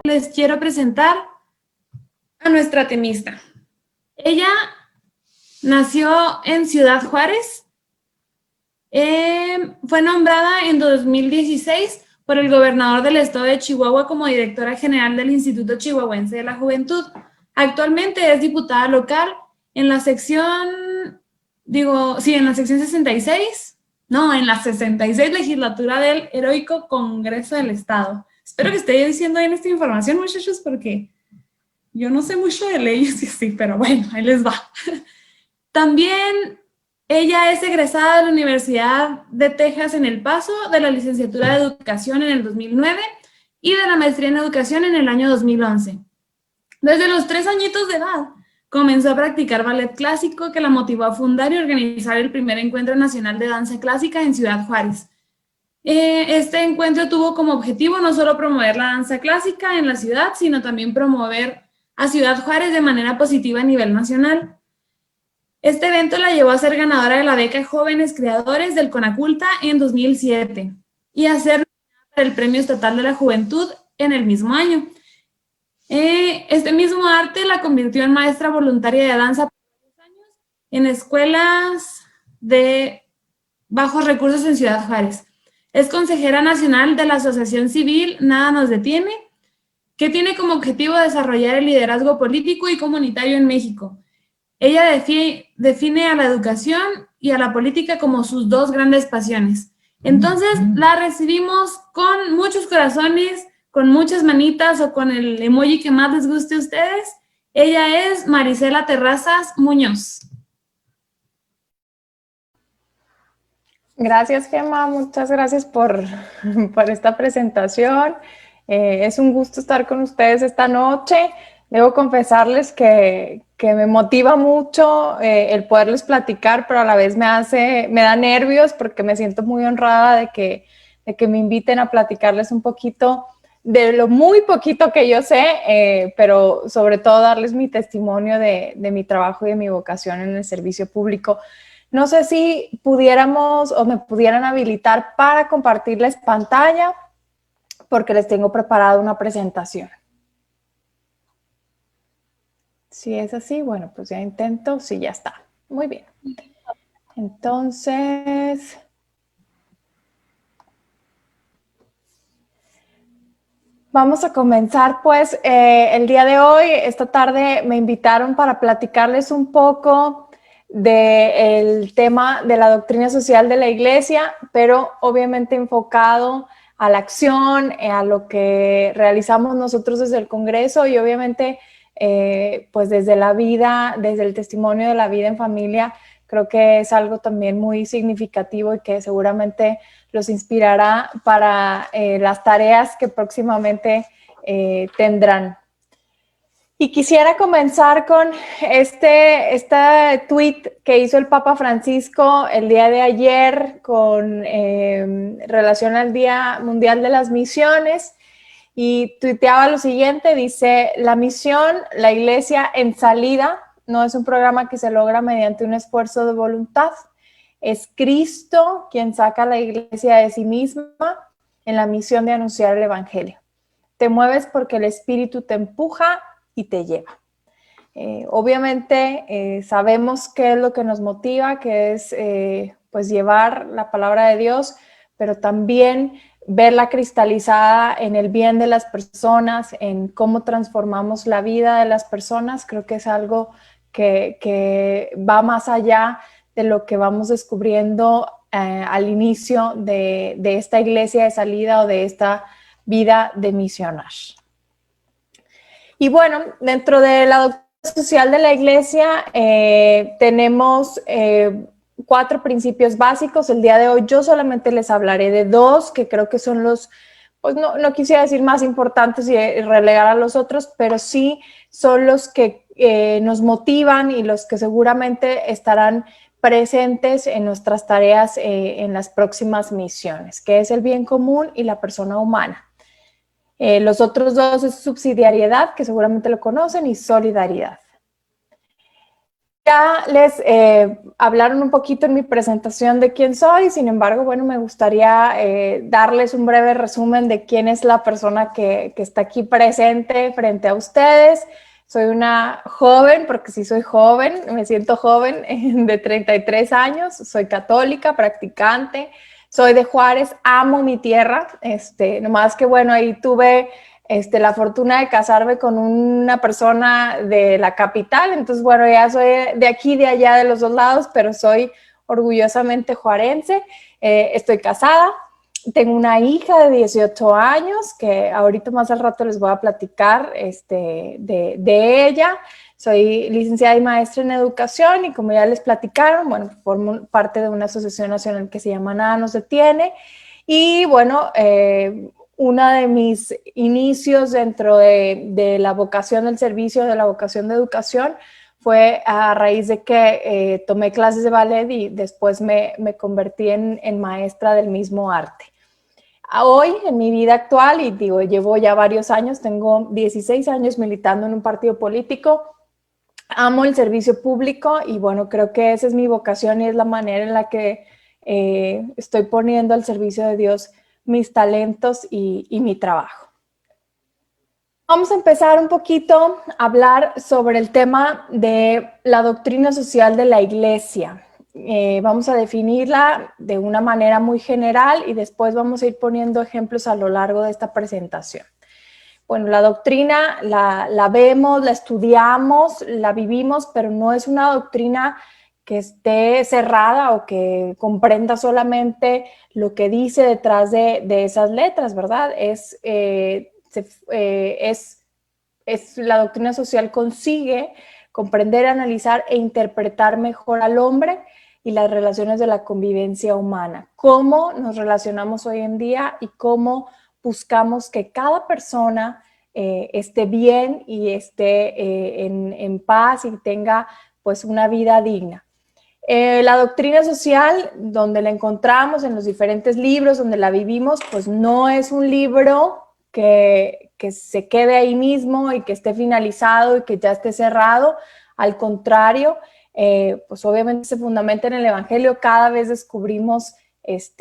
les quiero presentar a nuestra tenista. Ella nació en Ciudad Juárez. Fue nombrada en 2016 por el gobernador del estado de Chihuahua como directora general del Instituto Chihuahuense de la Juventud. Actualmente es diputada local en la sección, en la sección 66, en la 66 legislatura del Heroico Congreso del Estado. Espero que esté diciendo bien esta información, muchachos, porque yo no sé mucho de leyes y sí, pero bueno, ahí les va. También ella es egresada de la Universidad de Texas en El Paso, de la licenciatura de Educación en el 2009 y de la maestría en Educación en el año 2011. Desde los 3 añitos de edad, comenzó a practicar ballet clásico, que la motivó a fundar y organizar el primer encuentro nacional de danza clásica en Ciudad Juárez. Este encuentro tuvo como objetivo no solo promover la danza clásica en la ciudad, sino también promover a Ciudad Juárez de manera positiva a nivel nacional. Este evento la llevó a ser ganadora de la beca Jóvenes Creadores del Conaculta en 2007 y a ser nominada para el Premio Estatal de la Juventud en el mismo año. Este mismo arte la convirtió en maestra voluntaria de danza por varios años en escuelas de bajos recursos en Ciudad Juárez. Es consejera nacional de la Asociación Civil Nada Nos Detiene, que tiene como objetivo desarrollar el liderazgo político y comunitario en México. Ella define a la educación y a la política como sus 2 grandes pasiones. Entonces, la recibimos con muchos corazones, con muchas manitas o con el emoji que más les guste a ustedes. Ella es Marisela Terrazas Muñoz. Gracias, Gemma. Muchas gracias por esta presentación. Es un gusto estar con ustedes esta noche. Debo confesarles que me motiva mucho el poderles platicar, pero a la vez me da nervios porque me siento muy honrada de que me inviten a platicarles un poquito de lo muy poquito que yo sé, pero sobre todo darles mi testimonio de mi trabajo y de mi vocación en el servicio público. No sé si pudiéramos o me pudieran habilitar para compartirles pantalla, porque les tengo preparada una presentación. Si es así, bueno, pues ya intento. Sí, ya está. Muy bien. Entonces, vamos a comenzar, pues, el día de hoy. Esta tarde me invitaron para platicarles un poco del tema de la doctrina social de la Iglesia, pero obviamente enfocado a la acción, a lo que realizamos nosotros desde el Congreso y obviamente pues desde la vida, desde el testimonio de la vida en familia. Creo que es algo también muy significativo y que seguramente los inspirará para las tareas que próximamente tendrán. Y quisiera comenzar con este tweet que hizo el Papa Francisco el día de ayer con relación al Día Mundial de las Misiones, y tuiteaba lo siguiente, dice: la misión, la Iglesia en salida, no es un programa que se logra mediante un esfuerzo de voluntad, es Cristo quien saca a la Iglesia de sí misma en la misión de anunciar el Evangelio. Te mueves porque el Espíritu te empuja y te lleva. Obviamente sabemos qué es lo que nos motiva, que es pues llevar la palabra de Dios, pero también verla cristalizada en el bien de las personas, en cómo transformamos la vida de las personas. Creo que es algo que va más allá de lo que vamos descubriendo al inicio de esta iglesia de salida o de esta vida de misionar. Y bueno, dentro de la doctrina social de la Iglesia tenemos 4 principios básicos. El día de hoy yo solamente les hablaré de 2, que creo que son los, pues no quisiera decir más importantes y relegar a los otros, pero sí son los que nos motivan y los que seguramente estarán presentes en nuestras tareas en las próximas misiones, que es el bien común y la persona humana. Los otros 2 es subsidiariedad, que seguramente lo conocen, y solidaridad. Ya les hablaron un poquito en mi presentación de quién soy, sin embargo, bueno, me gustaría darles un breve resumen de quién es la persona que está aquí presente frente a ustedes. Soy una joven, porque sí soy joven, me siento joven, de 33 años, soy católica, practicante, soy de Juárez, amo mi tierra, nomás que bueno, ahí tuve la fortuna de casarme con una persona de la capital, entonces bueno, ya soy de aquí, de allá, de los dos lados, pero soy orgullosamente juarense, estoy casada, tengo una hija de 18 años, que ahorita más al rato les voy a platicar de ella. Soy licenciada y maestra en educación y como ya les platicaron, bueno, formo parte de una asociación nacional que se llama Nada Nos Detiene. Y bueno, uno de mis inicios dentro de la vocación del servicio, de la vocación de educación, fue a raíz de que tomé clases de ballet y después me convertí en maestra del mismo arte. Hoy, en mi vida actual, y digo, llevo ya varios años, tengo 16 años militando en un partido político, amo el servicio público y bueno, creo que esa es mi vocación y es la manera en la que estoy poniendo al servicio de Dios mis talentos y mi trabajo. Vamos a empezar un poquito a hablar sobre el tema de la doctrina social de la Iglesia. Vamos a definirla de una manera muy general y después vamos a ir poniendo ejemplos a lo largo de esta presentación. Bueno, la doctrina la vemos, la estudiamos, la vivimos, pero no es una doctrina que esté cerrada o que comprenda solamente lo que dice detrás de esas letras, ¿verdad? La doctrina social consigue comprender, analizar e interpretar mejor al hombre y las relaciones de la convivencia humana, cómo nos relacionamos hoy en día y cómo buscamos que cada persona esté bien y esté en paz y tenga pues una vida digna. La doctrina social, donde la encontramos en los diferentes libros, donde la vivimos, pues no es un libro que se quede ahí mismo y que esté finalizado y que ya esté cerrado. Al contrario, pues obviamente se fundamenta en el Evangelio. Cada vez descubrimos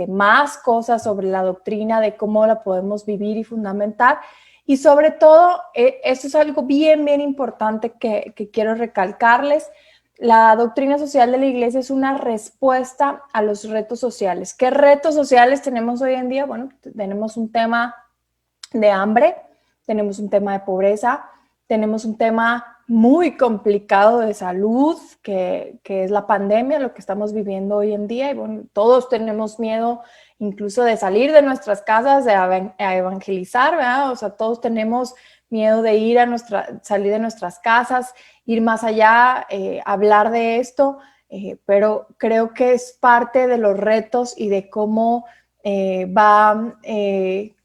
más cosas sobre la doctrina, de cómo la podemos vivir y fundamentar. Y sobre todo, esto es algo bien, bien importante que quiero recalcarles. La doctrina social de la Iglesia es una respuesta a los retos sociales. ¿Qué retos sociales tenemos hoy en día? Bueno, tenemos un tema de hambre, tenemos un tema de pobreza, tenemos un tema muy complicado de salud, que es la pandemia, lo que estamos viviendo hoy en día. Y bueno, todos tenemos miedo incluso de salir de nuestras casas, a evangelizar, ¿verdad? O sea, todos tenemos miedo de salir de nuestras casas, ir más allá, hablar de esto, pero creo que es parte de los retos y de cómo va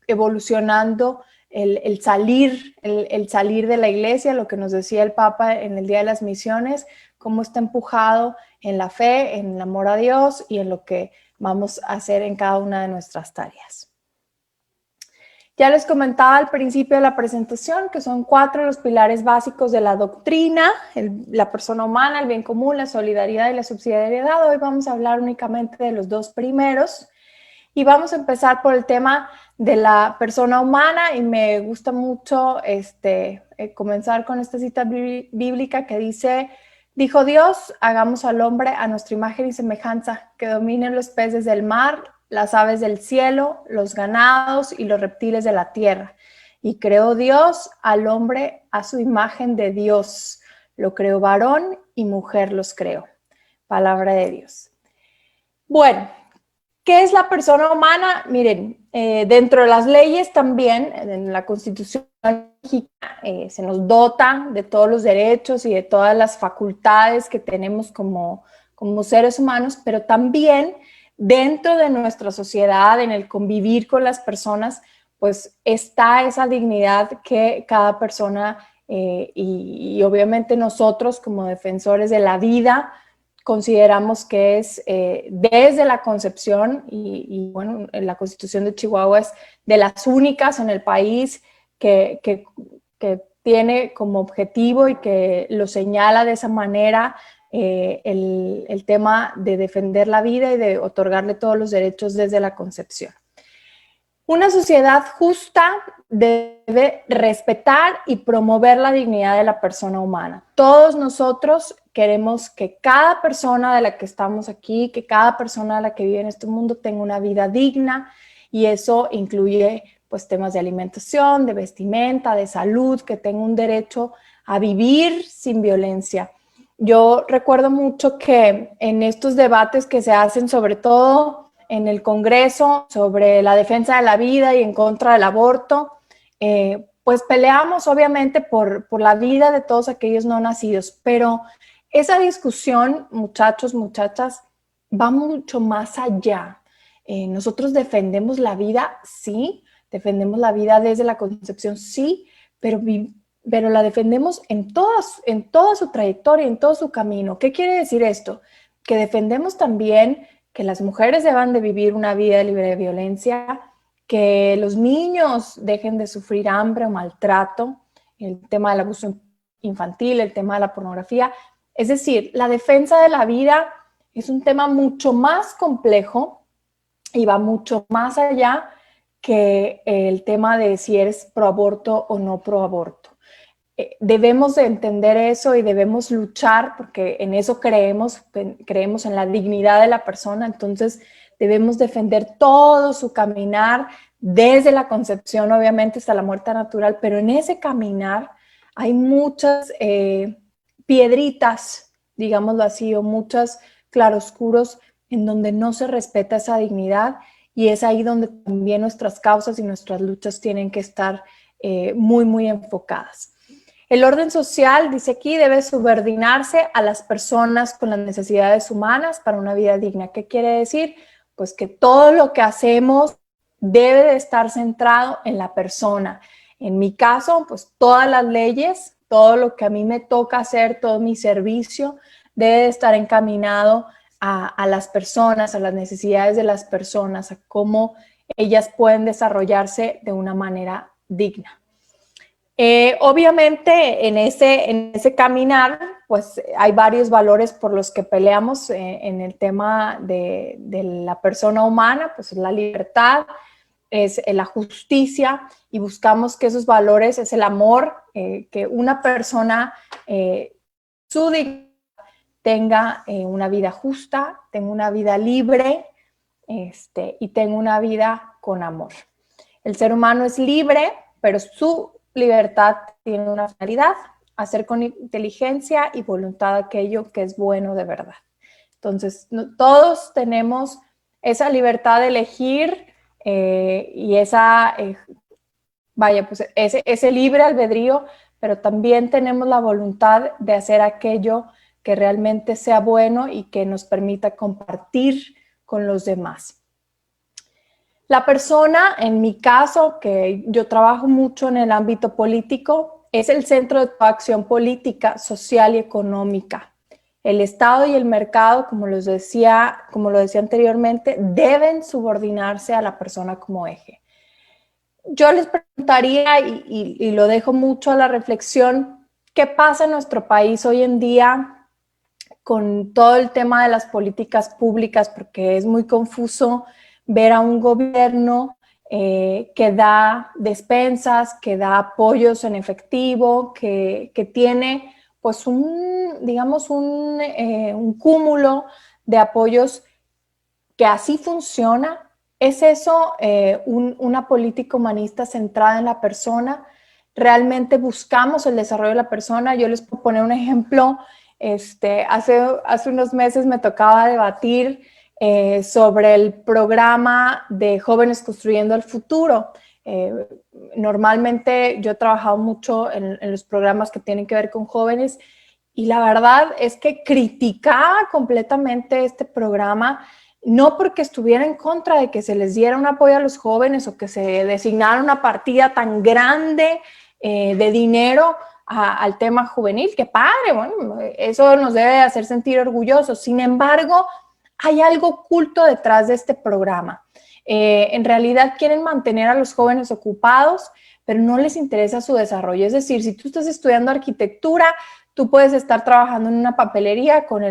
evolucionando el salir de la iglesia, lo que nos decía el Papa en el Día de las Misiones, cómo está empujado en la fe, en el amor a Dios y en lo que vamos a hacer en cada una de nuestras tareas. Ya les comentaba al principio de la presentación que son 4 los pilares básicos de la doctrina: la persona humana, el bien común, la solidaridad y la subsidiariedad. Hoy vamos a hablar únicamente de los 2 primeros y vamos a empezar por el tema de la persona humana, y me gusta mucho comenzar con esta cita bíblica que dice: dijo Dios, hagamos al hombre a nuestra imagen y semejanza, que dominen los peces del mar, las aves del cielo, los ganados y los reptiles de la tierra. Y creó Dios al hombre a su imagen de Dios. Lo creó varón y mujer los creó. Palabra de Dios. Bueno, ¿qué es la persona humana? Miren, dentro de las leyes también, en la Constitución mexicana, se nos dota de todos los derechos y de todas las facultades que tenemos como seres humanos, pero también dentro de nuestra sociedad, en el convivir con las personas, pues está esa dignidad que cada persona y obviamente nosotros como defensores de la vida consideramos que es desde la concepción y bueno, la Constitución de Chihuahua es de las únicas en el país que tiene como objetivo y que lo señala de esa manera el tema de defender la vida y de otorgarle todos los derechos desde la concepción. Una sociedad justa debe respetar y promover la dignidad de la persona humana. Todos nosotros queremos que cada persona de la que estamos aquí, que cada persona de la que vive en este mundo tenga una vida digna, y eso incluye pues temas de alimentación, de vestimenta, de salud, que tenga un derecho a vivir sin violencia. Yo recuerdo mucho que en estos debates que se hacen, sobre todo en el Congreso, sobre la defensa de la vida y en contra del aborto, pues peleamos obviamente por la vida de todos aquellos no nacidos, pero esa discusión, muchachos, muchachas, va mucho más allá. Nosotros defendemos la vida, sí, defendemos la vida desde la concepción, sí, pero la defendemos en toda su trayectoria, en todo su camino. ¿Qué quiere decir esto? Que defendemos también que las mujeres deban de vivir una vida libre de violencia, que los niños dejen de sufrir hambre o maltrato, el tema del abuso infantil, el tema de la pornografía. Es decir, la defensa de la vida es un tema mucho más complejo y va mucho más allá que el tema de si eres pro aborto o no pro aborto. Debemos de entender eso y debemos luchar porque en eso creemos en la dignidad de la persona, entonces debemos defender todo su caminar desde la concepción, obviamente, hasta la muerte natural, pero en ese caminar hay muchas piedritas, digámoslo así, o muchos claroscuros en donde no se respeta esa dignidad, y es ahí donde también nuestras causas y nuestras luchas tienen que estar muy, muy enfocadas. El orden social, dice aquí, debe subordinarse a las personas con las necesidades humanas para una vida digna. ¿Qué quiere decir? Pues que todo lo que hacemos debe de estar centrado en la persona. En mi caso, pues todas las leyes, todo lo que a mí me toca hacer, todo mi servicio, debe de estar encaminado a las personas, a las necesidades de las personas, a cómo ellas pueden desarrollarse de una manera digna. Obviamente en ese caminar pues hay varios valores por los que peleamos en el tema de la persona humana, pues la libertad, es la justicia, y buscamos que esos valores es el amor, que una persona su dignidad tenga una vida justa, tenga una vida libre y tenga una vida con amor. El ser humano es libre, pero su libertad tiene una finalidad: hacer con inteligencia y voluntad aquello que es bueno de verdad. Entonces, todos tenemos esa libertad de elegir y ese libre albedrío, pero también tenemos la voluntad de hacer aquello que realmente sea bueno y que nos permita compartir con los demás. La persona, en mi caso, que yo trabajo mucho en el ámbito político, es el centro de toda acción política, social y económica. El Estado y el mercado, como lo decía anteriormente, deben subordinarse a la persona como eje. Yo les preguntaría, y lo dejo mucho a la reflexión, ¿qué pasa en nuestro país hoy en día con todo el tema de las políticas públicas? Porque es muy confuso ver a un gobierno que da despensas, que da apoyos en efectivo, que tiene pues un cúmulo de apoyos, que así funciona. ¿Es eso una política humanista centrada en la persona? ¿Realmente buscamos el desarrollo de la persona? Yo les puedo poner un ejemplo. Hace unos meses me tocaba debatir sobre el programa de Jóvenes Construyendo el Futuro. Normalmente yo he trabajado mucho en los programas que tienen que ver con jóvenes, y la verdad es que criticaba completamente este programa, no porque estuviera en contra de que se les diera un apoyo a los jóvenes o que se designara una partida tan grande de dinero al tema juvenil. ¡Qué padre! Bueno, eso nos debe hacer sentir orgullosos. Sin embargo, hay algo oculto detrás de este programa. En realidad quieren mantener a los jóvenes ocupados, pero no les interesa su desarrollo. Es decir, si tú estás estudiando arquitectura, tú puedes estar trabajando en una papelería con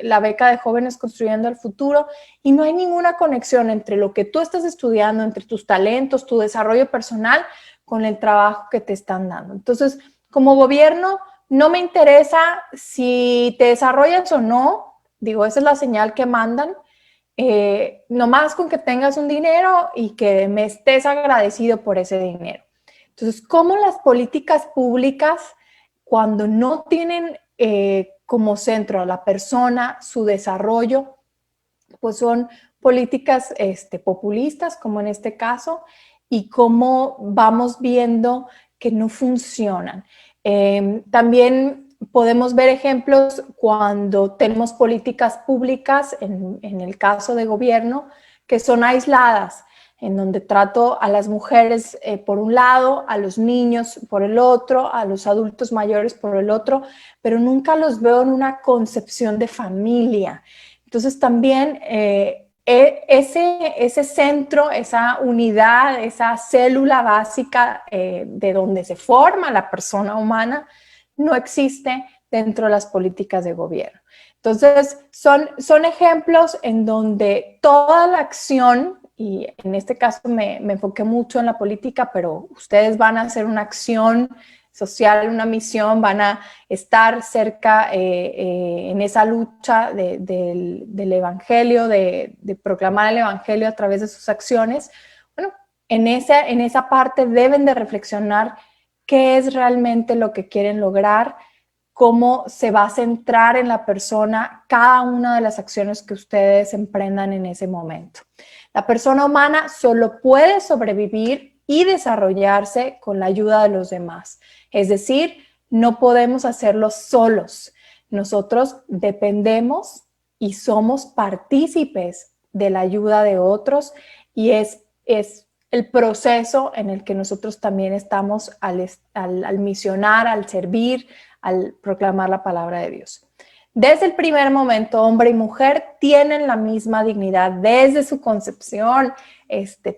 la beca de Jóvenes Construyendo el Futuro y no hay ninguna conexión entre lo que tú estás estudiando, entre tus talentos, tu desarrollo personal, con el trabajo que te están dando. Entonces, como gobierno, no me interesa si te desarrollas o no, digo, esa es la señal que mandan, nomás con que tengas un dinero y que me estés agradecido por ese dinero. Entonces, ¿cómo las políticas públicas, cuando no tienen como centro a la persona, su desarrollo, pues son políticas populistas, como en este caso, y cómo vamos viendo que no funcionan? También podemos ver ejemplos cuando tenemos políticas públicas, en el caso de gobierno, que son aisladas, en donde trato a las mujeres por un lado, a los niños por el otro, a los adultos mayores por el otro, pero nunca los veo en una concepción de familia. Entonces también ese centro, esa unidad, esa célula básica de donde se forma la persona humana, no existe dentro de las políticas de gobierno. Entonces, son ejemplos en donde toda la acción, y en este caso me enfoqué mucho en la política, pero ustedes van a hacer una acción social, una misión, van a estar cerca en esa lucha del evangelio, de proclamar el evangelio a través de sus acciones. Bueno, en esa parte deben de reflexionar qué es realmente lo que quieren lograr, cómo se va a centrar en la persona cada una de las acciones que ustedes emprendan en ese momento. La persona humana solo puede sobrevivir y desarrollarse con la ayuda de los demás. Es decir, no podemos hacerlo solos. Nosotros dependemos y somos partícipes de la ayuda de otros, y es el proceso en el que nosotros también estamos al misionar, al servir, al proclamar la palabra de Dios. Desde el primer momento, hombre y mujer tienen la misma dignidad desde su concepción,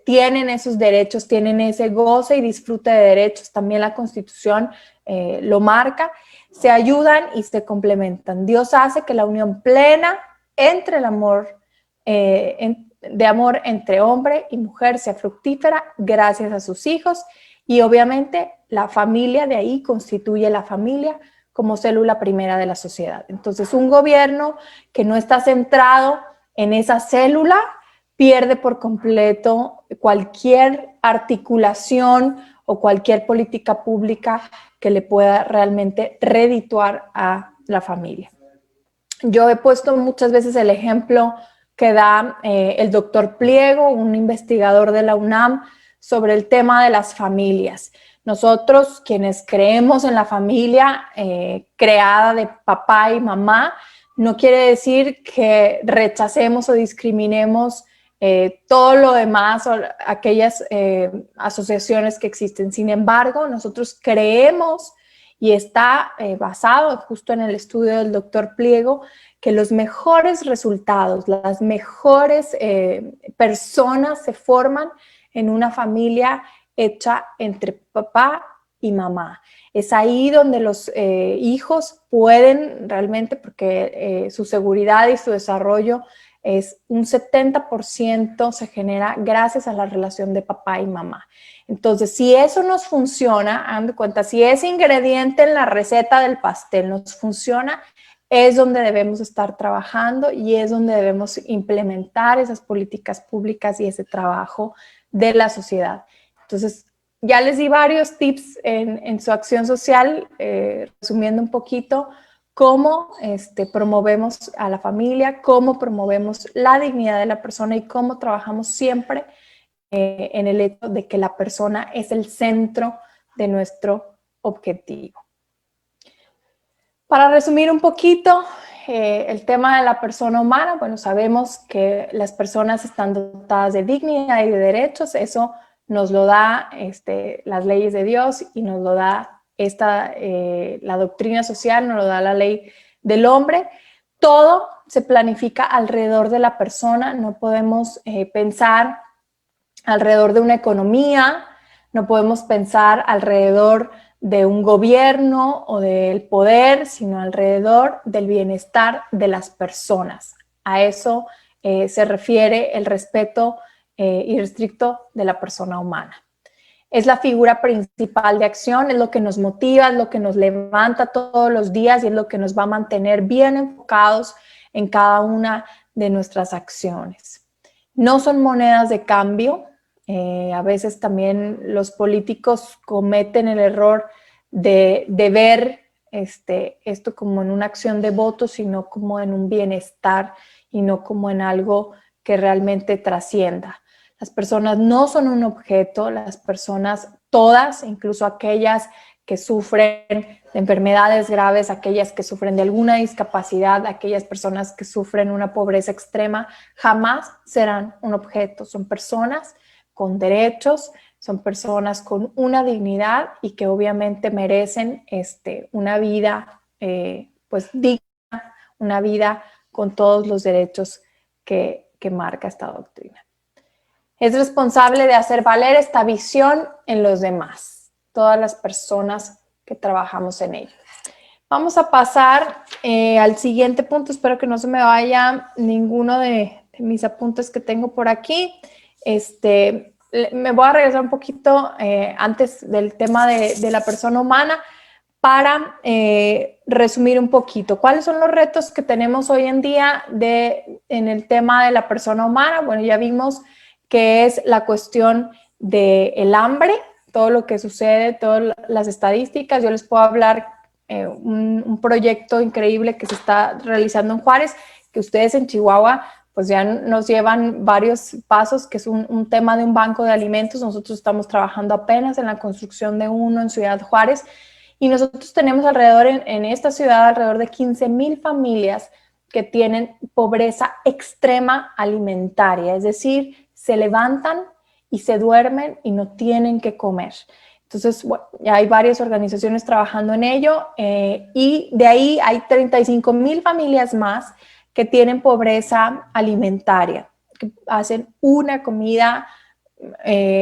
tienen esos derechos, tienen ese goce y disfrute de derechos. También la Constitución lo marca. Se ayudan y se complementan. Dios hace que la unión plena entre el amor, de amor entre hombre y mujer sea fructífera gracias a sus hijos, y obviamente la familia de ahí constituye la familia como célula primera de la sociedad. Entonces, un gobierno que no está centrado en esa célula pierde por completo cualquier articulación o cualquier política pública que le pueda realmente redituar a la familia. Yo he puesto muchas veces el ejemplo que da el doctor Pliego, un investigador de la UNAM, sobre el tema de las familias. Nosotros, quienes creemos en la familia creada de papá y mamá, no quiere decir que rechacemos o discriminemos todo lo demás o aquellas asociaciones que existen. Sin embargo, nosotros creemos, y está basado justo en el estudio del doctor Pliego, que los mejores resultados, las mejores personas se forman en una familia hecha entre papá y mamá. Es ahí donde los hijos pueden realmente, porque su seguridad y su desarrollo es un 70% se genera gracias a la relación de papá y mamá. Entonces, si eso nos funciona, hagan de cuenta, si ese ingrediente en la receta del pastel nos funciona, es donde debemos estar trabajando y es donde debemos implementar esas políticas públicas y ese trabajo de la sociedad. Entonces, ya les di varios tips en su acción social, resumiendo un poquito cómo promovemos a la familia, cómo promovemos la dignidad de la persona y cómo trabajamos siempre en el hecho de que la persona es el centro de nuestro objetivo. Para resumir un poquito el tema de la persona humana, bueno, sabemos que las personas están dotadas de dignidad y de derechos. Eso nos lo da las leyes de Dios y nos lo da la doctrina social, nos lo da la ley del hombre. Todo se planifica alrededor de la persona. No podemos pensar alrededor de una economía, no podemos pensar alrededor de un gobierno o del poder, sino alrededor del bienestar de las personas. A eso se refiere el respeto irrestricto de la persona humana. Es la figura principal de acción, es lo que nos motiva, es lo que nos levanta todos los días y es lo que nos va a mantener bien enfocados en cada una de nuestras acciones. No son monedas de cambio. A veces también los políticos cometen el error de ver esto como en una acción de voto, sino como en un bienestar y no como en algo que realmente trascienda. Las personas no son un objeto, las personas todas, incluso aquellas que sufren de enfermedades graves, aquellas que sufren de alguna discapacidad, aquellas personas que sufren una pobreza extrema, jamás serán un objeto. Son personas con derechos, son personas con una dignidad y que obviamente merecen una vida pues digna, una vida con todos los derechos que marca esta doctrina. Es responsable de hacer valer esta visión en los demás, todas las personas que trabajamos en ello. Vamos a pasar al siguiente punto. Espero que no se me vaya ninguno de mis apuntes que tengo por aquí. Me voy a regresar un poquito antes del tema de la persona humana para resumir un poquito. ¿Cuáles son los retos que tenemos hoy en día en el tema de la persona humana? Bueno, ya vimos que es la cuestión del hambre, todo lo que sucede, todas las estadísticas. Yo les puedo hablar un proyecto increíble que se está realizando en Juárez, que ustedes en Chihuahua pues ya nos llevan varios pasos, que es un tema de un banco de alimentos. Nosotros estamos trabajando apenas en la construcción de uno en Ciudad Juárez y nosotros tenemos alrededor, en esta ciudad, alrededor de 15,000 familias que tienen pobreza extrema alimentaria, es decir, se levantan y se duermen y no tienen que comer. Entonces, bueno, ya hay varias organizaciones trabajando en ello y de ahí hay 35,000 familias más que tienen pobreza alimentaria, que hacen una comida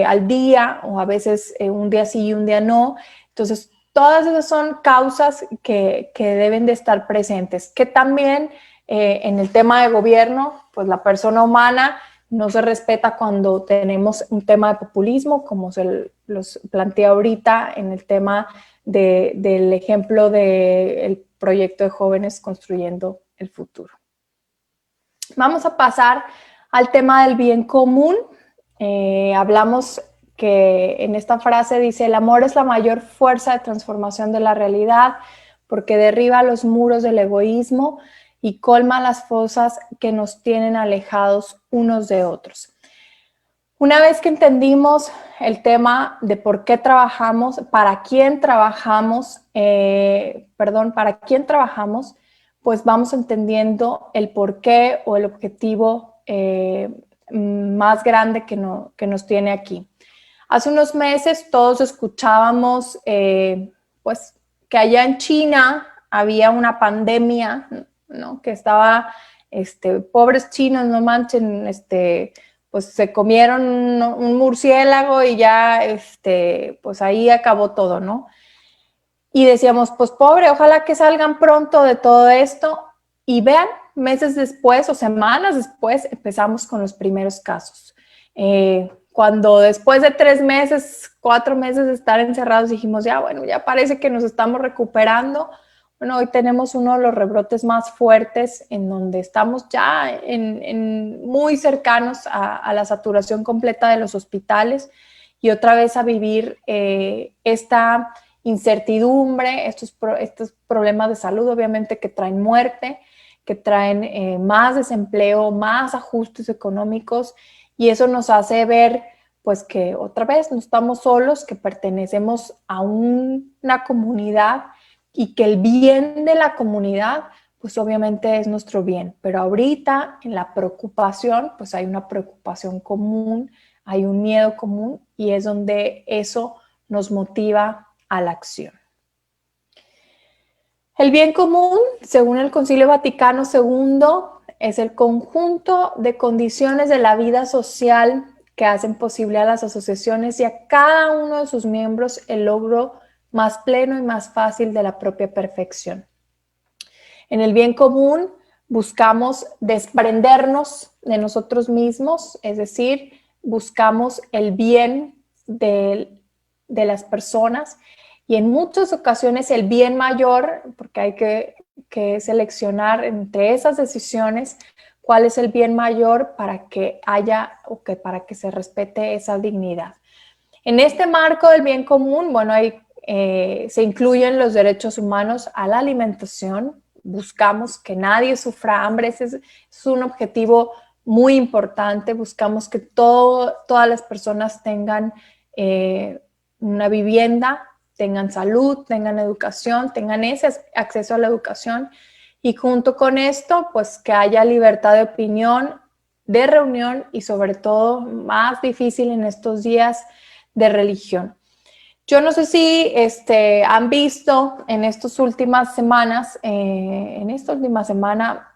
al día o a veces un día sí y un día no. Entonces, todas esas son causas que deben de estar presentes, que también en el tema de gobierno, pues la persona humana no se respeta cuando tenemos un tema de populismo, como se los plantea ahorita en el tema del ejemplo del proyecto de jóvenes construyendo el futuro. Vamos a pasar al tema del bien común. Hablamos que en esta frase dice: el amor es la mayor fuerza de transformación de la realidad porque derriba los muros del egoísmo y colma las fosas que nos tienen alejados unos de otros. Una vez que entendimos el tema de por qué trabajamos, para quién trabajamos, pues vamos entendiendo el porqué o el objetivo más grande que nos tiene aquí. Hace unos meses todos escuchábamos pues que allá en China había una pandemia, ¿no? Que estaba, pobres chinos, no manchen, pues se comieron un murciélago y ya, pues ahí acabó todo, ¿no? Y decíamos, pues pobre, ojalá que salgan pronto de todo esto. Y vean, meses después o semanas después empezamos con los primeros casos. Cuando después de 3 meses, 4 meses de estar encerrados dijimos, ya bueno, ya parece que nos estamos recuperando. Bueno, hoy tenemos uno de los rebrotes más fuertes en donde estamos ya muy cercanos a la saturación completa de los hospitales y otra vez a vivir esta incertidumbre, estos problemas de salud obviamente que traen muerte, que traen más desempleo, más ajustes económicos y eso nos hace ver pues que otra vez no estamos solos, que pertenecemos a una comunidad y que el bien de la comunidad pues obviamente es nuestro bien, pero ahorita en la preocupación pues hay una preocupación común, hay un miedo común y es donde eso nos motiva a la acción. El bien común, según el Concilio Vaticano II, es el conjunto de condiciones de la vida social que hacen posible a las asociaciones y a cada uno de sus miembros el logro más pleno y más fácil de la propia perfección. En el bien común buscamos desprendernos de nosotros mismos, es decir, buscamos el bien de las personas y en muchas ocasiones el bien mayor, porque hay que seleccionar entre esas decisiones cuál es el bien mayor para que haya o que para que se respete esa dignidad. En este marco del bien común, bueno, se incluyen los derechos humanos a la alimentación. Buscamos que nadie sufra hambre, ese es un objetivo muy importante. Buscamos que todas las personas tengan una vivienda, tengan salud, tengan educación, tengan ese acceso a la educación. Y junto con esto, pues que haya libertad de opinión, de reunión y sobre todo, más difícil en estos días, de religión. Yo no sé si han visto en esta última semana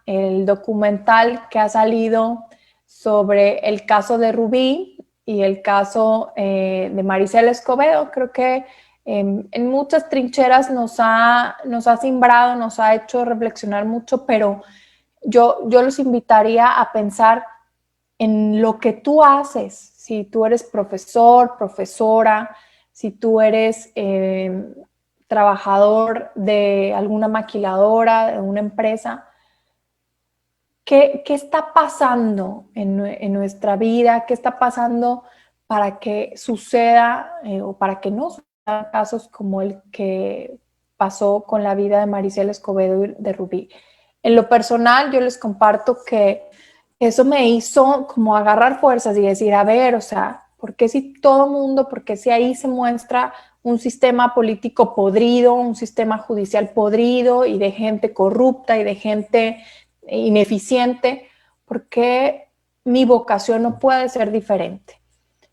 el documental que ha salido sobre el caso de Rubí y el caso de Maricela Escobedo. Creo que en muchas trincheras nos ha simbrado, nos ha hecho reflexionar mucho, pero yo los invitaría a pensar en lo que tú haces. Si tú eres profesor, profesora, si tú eres trabajador de alguna maquiladora, de una empresa, ¿qué está pasando en nuestra vida? ¿Qué está pasando para que suceda o para que no sucedan casos como el que pasó con la vida de Maricela Escobedo y de Rubí? En lo personal, yo les comparto que eso me hizo como agarrar fuerzas y decir, a ver, o sea, ¿por qué si todo mundo, por qué si ahí se muestra un sistema político podrido, un sistema judicial podrido y de gente corrupta y de gente ineficiente, por qué mi vocación no puede ser diferente?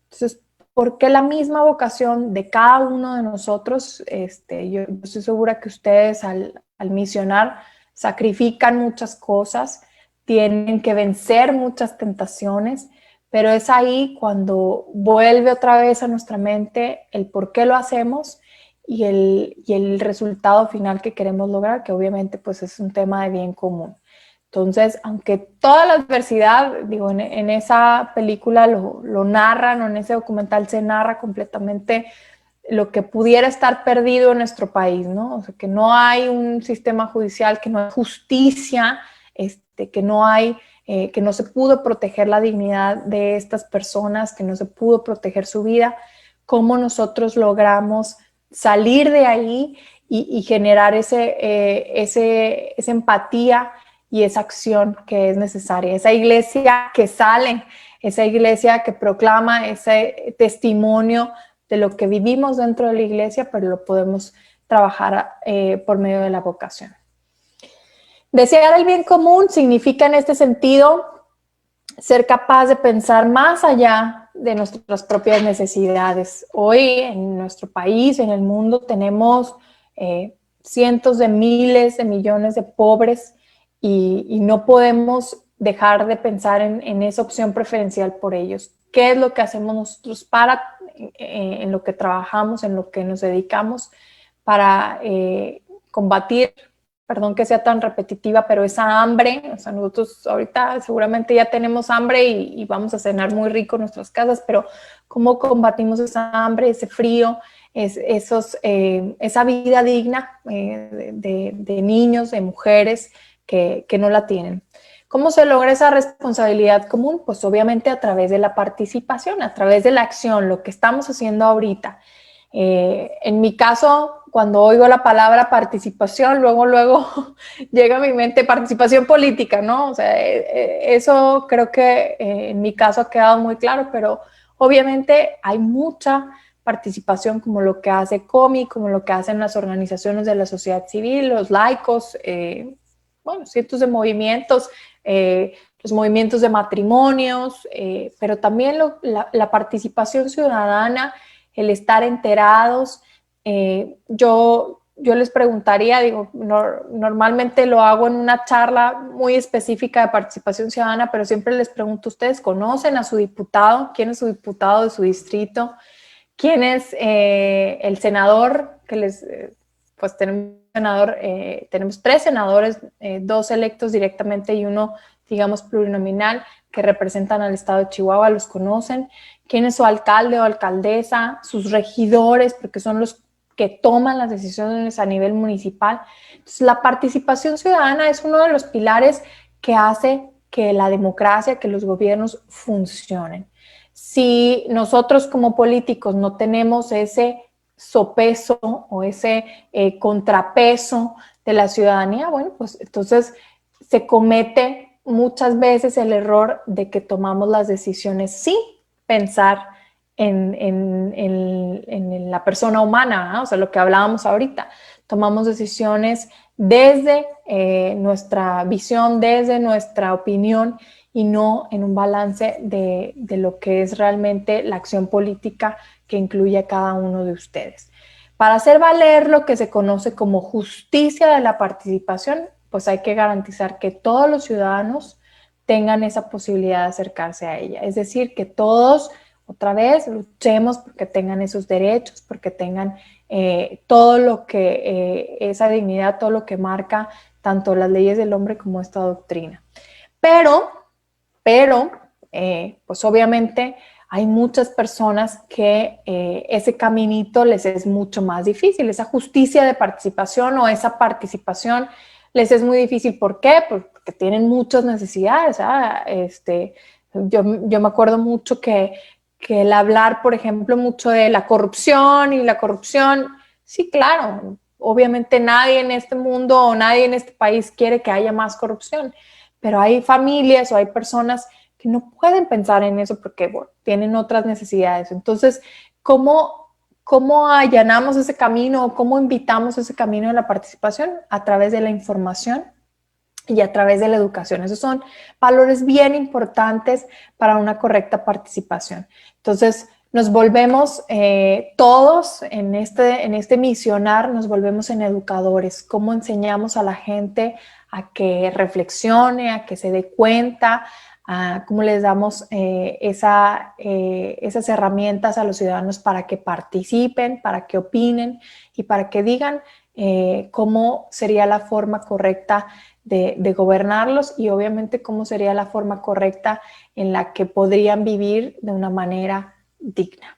Entonces, ¿por qué la misma vocación de cada uno de nosotros? Yo estoy segura que ustedes al misionar sacrifican muchas cosas, tienen que vencer muchas tentaciones, pero es ahí cuando vuelve otra vez a nuestra mente el por qué lo hacemos y el resultado final que queremos lograr, que obviamente pues es un tema de bien común. Entonces, aunque toda la adversidad, digo, en esa película lo narran, o en ese documental se narra completamente lo que pudiera estar perdido en nuestro país, ¿no? O sea, que no hay un sistema judicial, que no hay justicia, que no hay, que no se pudo proteger la dignidad de estas personas, que no se pudo proteger su vida. ¿Cómo nosotros logramos salir de ahí y generar esa empatía y esa acción que es necesaria? Esa iglesia que sale, esa iglesia que proclama ese testimonio de lo que vivimos dentro de la iglesia, pero lo podemos trabajar por medio de la vocación. Desear el bien común significa en este sentido ser capaz de pensar más allá de nuestras propias necesidades. Hoy en nuestro país, en el mundo, tenemos cientos de miles de millones de pobres y no podemos dejar de pensar en esa opción preferencial por ellos. ¿Qué es lo que hacemos nosotros en lo que trabajamos, en lo que nos dedicamos para combatir, perdón que sea tan repetitiva, pero esa hambre? O sea, nosotros ahorita seguramente ya tenemos hambre y vamos a cenar muy rico en nuestras casas, pero ¿cómo combatimos esa hambre, ese frío, esa vida digna de niños, de mujeres que no la tienen? ¿Cómo se logra esa responsabilidad común? Pues obviamente a través de la participación, a través de la acción, lo que estamos haciendo ahorita. En mi caso, cuando oigo la palabra participación, luego llega a mi mente participación política, ¿no? O sea, eso creo que en mi caso ha quedado muy claro, pero obviamente hay mucha participación, como lo que hace COMI, como lo que hacen las organizaciones de la sociedad civil, los laicos, cientos de movimientos, los movimientos de matrimonios, pero también la participación ciudadana, el estar enterados. Yo les preguntaría, digo, normalmente lo hago en una charla muy específica de participación ciudadana, pero siempre les pregunto, ¿ustedes conocen a su diputado? ¿Quién es su diputado de su distrito? quién es el senador que pues tenemos 3 senadores, 2 electos directamente y uno, digamos, plurinominal, que representan al estado de Chihuahua, los conocen, quién es su alcalde o alcaldesa, sus regidores, porque son los que toman las decisiones a nivel municipal. Entonces, la participación ciudadana es uno de los pilares que hace que la democracia, que los gobiernos funcionen. Si nosotros como políticos no tenemos ese sopeso o ese contrapeso de la ciudadanía, bueno, pues entonces se comete muchas veces el error de que tomamos las decisiones sin pensar en la persona humana, ¿no? O sea, lo que hablábamos ahorita. Tomamos decisiones desde nuestra visión, desde nuestra opinión y no en un balance de lo que es realmente la acción política que incluye a cada uno de ustedes. Para hacer valer lo que se conoce como justicia de la participación, pues hay que garantizar que todos los ciudadanos tengan esa posibilidad de acercarse a ella. Es decir, que todos, otra vez, luchemos porque tengan esos derechos, porque tengan todo lo que, esa dignidad, todo lo que marca tanto las leyes del hombre como esta doctrina. Pero pues obviamente hay muchas personas que ese caminito les es mucho más difícil, esa justicia de participación o esa participación les es muy difícil. ¿Por qué? Porque tienen muchas necesidades. Yo me acuerdo mucho que el hablar, por ejemplo, mucho de la corrupción y la corrupción, sí, claro, obviamente nadie en este mundo o nadie en este país quiere que haya más corrupción, pero hay familias o hay personas que no pueden pensar en eso porque bueno, tienen otras necesidades. Entonces, ¿cómo allanamos ese camino o cómo invitamos ese camino de la participación? A través de la información y a través de la educación. Esos son valores bien importantes para una correcta participación. Entonces, nos volvemos todos en este misionar, nos volvemos en educadores. ¿Cómo enseñamos a la gente a que reflexione, a que se dé cuenta, a cómo les damos esas herramientas a los ciudadanos para que participen, para que opinen y para que digan cómo sería la forma correcta de gobernarlos y obviamente cómo sería la forma correcta en la que podrían vivir de una manera digna?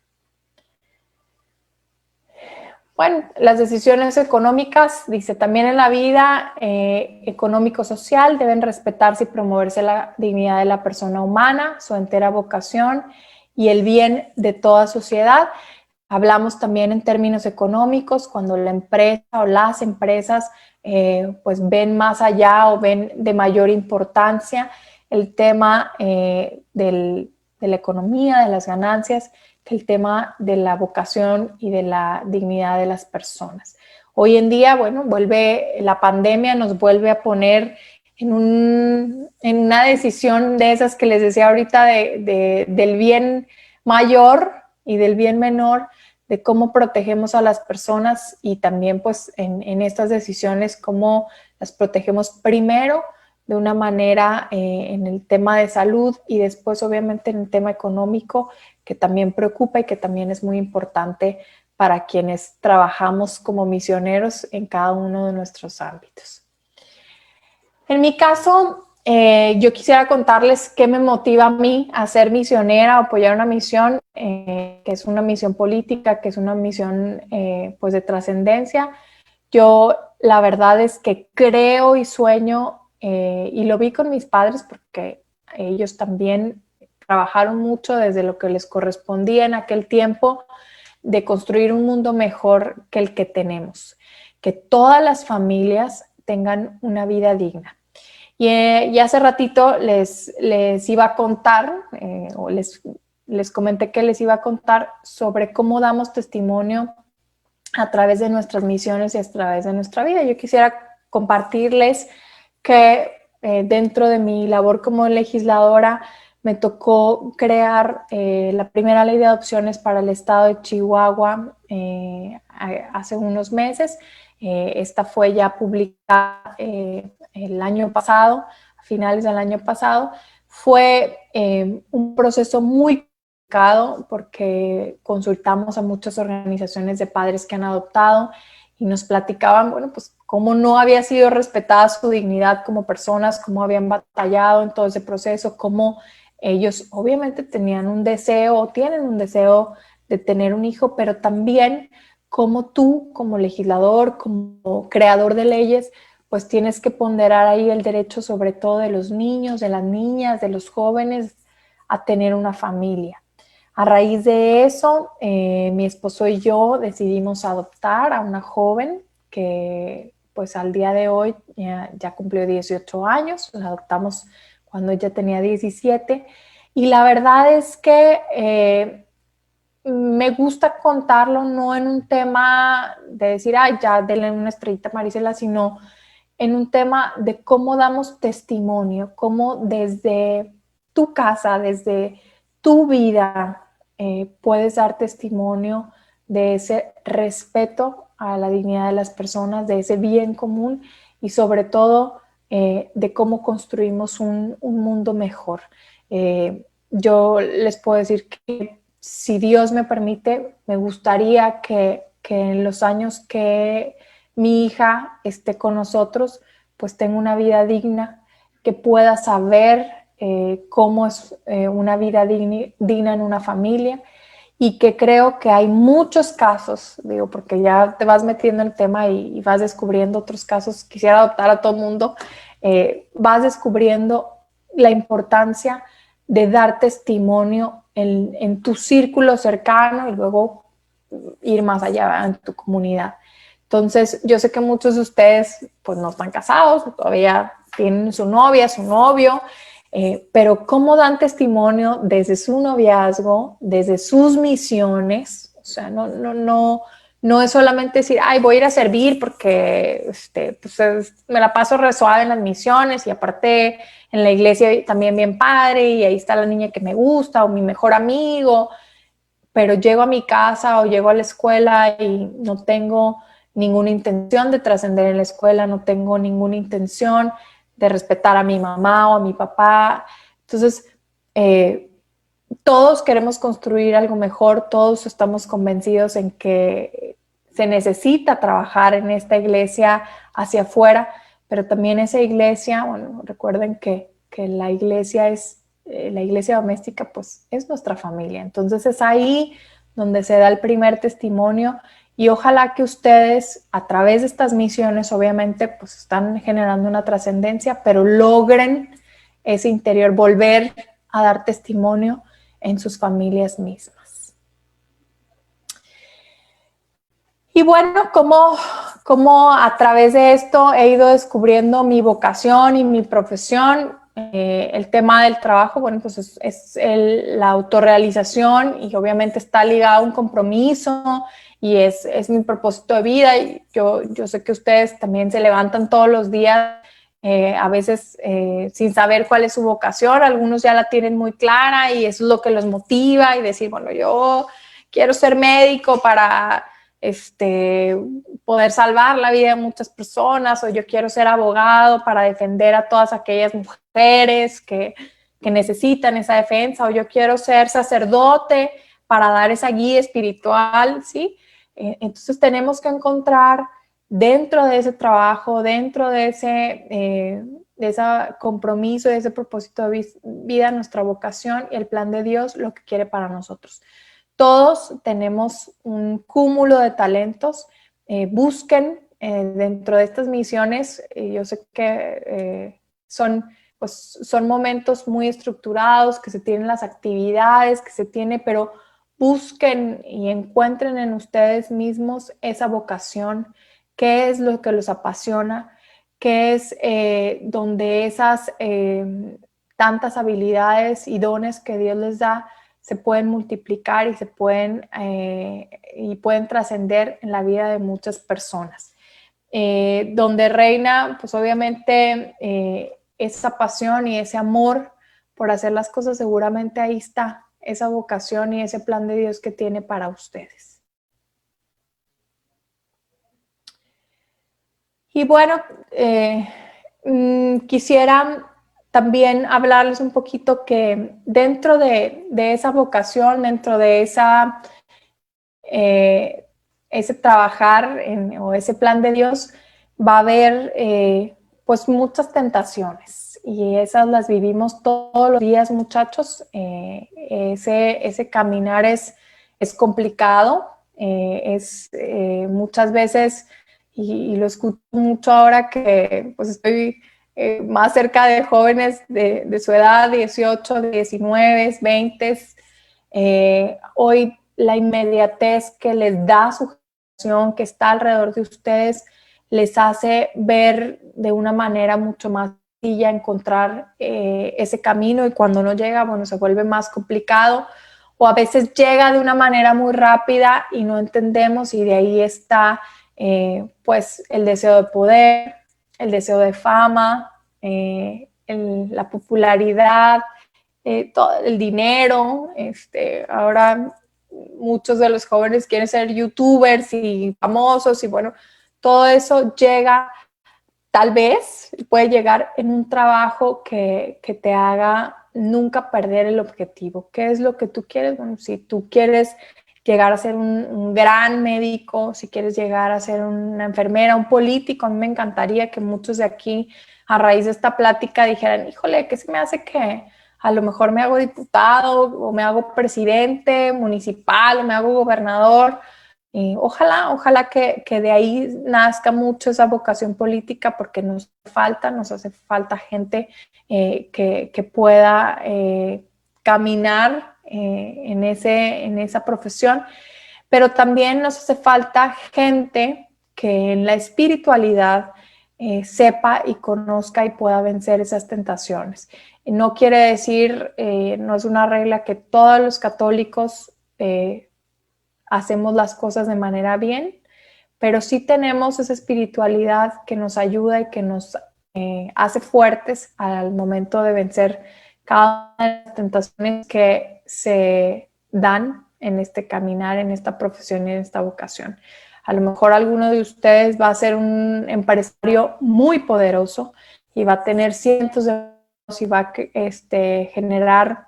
Bueno, las decisiones económicas, dice, también en la vida económico-social deben respetarse y promoverse la dignidad de la persona humana, su entera vocación y el bien de toda sociedad. Hablamos también en términos económicos, cuando la empresa o las empresas pues ven más allá o ven de mayor importancia el tema de la economía, de las ganancias, que el tema de la vocación y de la dignidad de las personas. Hoy en día, bueno, la pandemia nos vuelve a poner en una decisión de esas que les decía ahorita del bien mayor y del bien menor, de cómo protegemos a las personas y también pues en estas decisiones cómo las protegemos primero de una manera en el tema de salud y después obviamente en el tema económico, que también preocupa y que también es muy importante para quienes trabajamos como misioneros en cada uno de nuestros ámbitos. En mi caso, yo quisiera contarles qué me motiva a mí a ser misionera, a apoyar una misión que es una misión política, que es una misión pues de trascendencia. Yo la verdad es que creo y sueño, y lo vi con mis padres porque ellos también trabajaron mucho desde lo que les correspondía en aquel tiempo, de construir un mundo mejor que el que tenemos, que todas las familias tengan una vida digna. Y hace ratito les iba a contar, o les comenté que les iba a contar sobre cómo damos testimonio a través de nuestras misiones y a través de nuestra vida. Yo quisiera compartirles que dentro de mi labor como legisladora me tocó crear la primera ley de adopciones para el estado de Chihuahua hace unos meses. Esta fue ya publicada el año pasado, a finales del año pasado. Fue un proceso muy porque consultamos a muchas organizaciones de padres que han adoptado y nos platicaban, bueno, pues cómo no había sido respetada su dignidad como personas, cómo habían batallado en todo ese proceso, cómo ellos obviamente tenían un deseo o tienen un deseo de tener un hijo, pero también cómo tú como legislador, como creador de leyes, pues tienes que ponderar ahí el derecho sobre todo de los niños, de las niñas, de los jóvenes a tener una familia. A raíz de eso, mi esposo y yo decidimos adoptar a una joven que pues al día de hoy ya cumplió 18 años, la adoptamos cuando ella tenía 17 y la verdad es que me gusta contarlo no en un tema de decir, ay, ya denle una estrellita a Marisela, sino en un tema de cómo damos testimonio, cómo desde tu casa, desde tu vida, puedes dar testimonio de ese respeto a la dignidad de las personas, de ese bien común y sobre todo de cómo construimos un mundo mejor. Yo les puedo decir que si Dios me permite, me gustaría que en los años que mi hija esté con nosotros, pues tenga una vida digna, que pueda saber cómo es una vida digna en una familia y que creo que hay muchos casos, digo, porque ya te vas metiendo en el tema y vas descubriendo otros casos, quisiera adoptar a todo el mundo, vas descubriendo la importancia de dar testimonio en tu círculo cercano y luego ir más allá en tu comunidad. Entonces, yo sé que muchos de ustedes pues no están casados, todavía tienen su novia, su novio, pero cómo dan testimonio desde su noviazgo, desde sus misiones, o sea, no es solamente decir, ay, voy a ir a servir porque me la paso re suave en las misiones y aparte en la iglesia también bien padre y ahí está la niña que me gusta o mi mejor amigo, pero llego a mi casa o llego a la escuela y no tengo ninguna intención de trascender en la escuela, no tengo ninguna intención de respetar a mi mamá o a mi papá. Entonces, todos queremos construir algo mejor, todos estamos convencidos en que se necesita trabajar en esta iglesia hacia afuera, pero también esa iglesia, bueno, recuerden que la iglesia es la iglesia doméstica, pues es nuestra familia. Entonces es ahí donde se da el primer testimonio y ojalá que ustedes a través de estas misiones, obviamente, pues están generando una trascendencia, pero logren ese interior, volver a dar testimonio en sus familias mismas. Y bueno, como a través de esto he ido descubriendo mi vocación y mi profesión. El tema del trabajo, bueno, pues es la autorrealización y obviamente está ligado a un compromiso y es mi propósito de vida. Y yo sé que ustedes también se levantan todos los días, a veces sin saber cuál es su vocación. Algunos ya la tienen muy clara y eso es lo que los motiva y decir, bueno, yo quiero ser médico para poder salvar la vida de muchas personas, o yo quiero ser abogado para defender a todas aquellas mujeres que necesitan esa defensa, o yo quiero ser sacerdote para dar esa guía espiritual, ¿sí? Entonces tenemos que encontrar dentro de ese trabajo, dentro de ese compromiso, de ese propósito de vida, nuestra vocación y el plan de Dios, lo que quiere para nosotros. Todos tenemos un cúmulo de talentos. Busquen dentro de estas misiones. Yo sé que son momentos muy estructurados, que se tienen las actividades, que se tiene, pero busquen y encuentren en ustedes mismos esa vocación, qué es lo que los apasiona, qué es donde esas tantas habilidades y dones que Dios les da se pueden multiplicar y pueden trascender en la vida de muchas personas. Donde reina, pues obviamente, esa pasión y ese amor por hacer las cosas, seguramente ahí está esa vocación y ese plan de Dios que tiene para ustedes. Y bueno, quisiera también hablarles un poquito que dentro de esa vocación, dentro de ese trabajar o ese plan de Dios, va a haber pues muchas tentaciones y esas las vivimos todos los días, muchachos. Ese caminar es complicado, muchas veces, y lo escucho mucho ahora que pues estoy más cerca de jóvenes de su edad, 18, 19, 20. Hoy la inmediatez que les da su generación, que está alrededor de ustedes, les hace ver de una manera mucho más sencilla encontrar ese camino, y cuando no llega, bueno, se vuelve más complicado, o a veces llega de una manera muy rápida y no entendemos, y de ahí está pues el deseo de poder, el deseo de fama, la popularidad, todo el dinero. Ahora muchos de los jóvenes quieren ser youtubers y famosos, y bueno, todo eso llega, tal vez puede llegar en un trabajo que te haga nunca perder el objetivo. ¿Qué es lo que tú quieres? Bueno, si tú quieres llegar a ser un gran médico, si quieres llegar a ser una enfermera, un político, a mí me encantaría que muchos de aquí, a raíz de esta plática, dijeran, híjole, ¿qué se me hace que a lo mejor me hago diputado, o me hago presidente municipal, o me hago gobernador? Ojalá que de ahí nazca mucho esa vocación política, porque nos hace falta gente que pueda caminar en esa profesión, pero también nos hace falta gente que en la espiritualidad sepa y conozca y pueda vencer esas tentaciones. No quiere decir, no es una regla que todos los católicos hacemos las cosas de manera bien, pero sí tenemos esa espiritualidad que nos ayuda y que nos hace fuertes al momento de vencer cada una de las tentaciones que se dan en este caminar, en esta profesión y en esta vocación. A lo mejor alguno de ustedes va a ser un empresario muy poderoso y va a tener cientos de euros y va a generar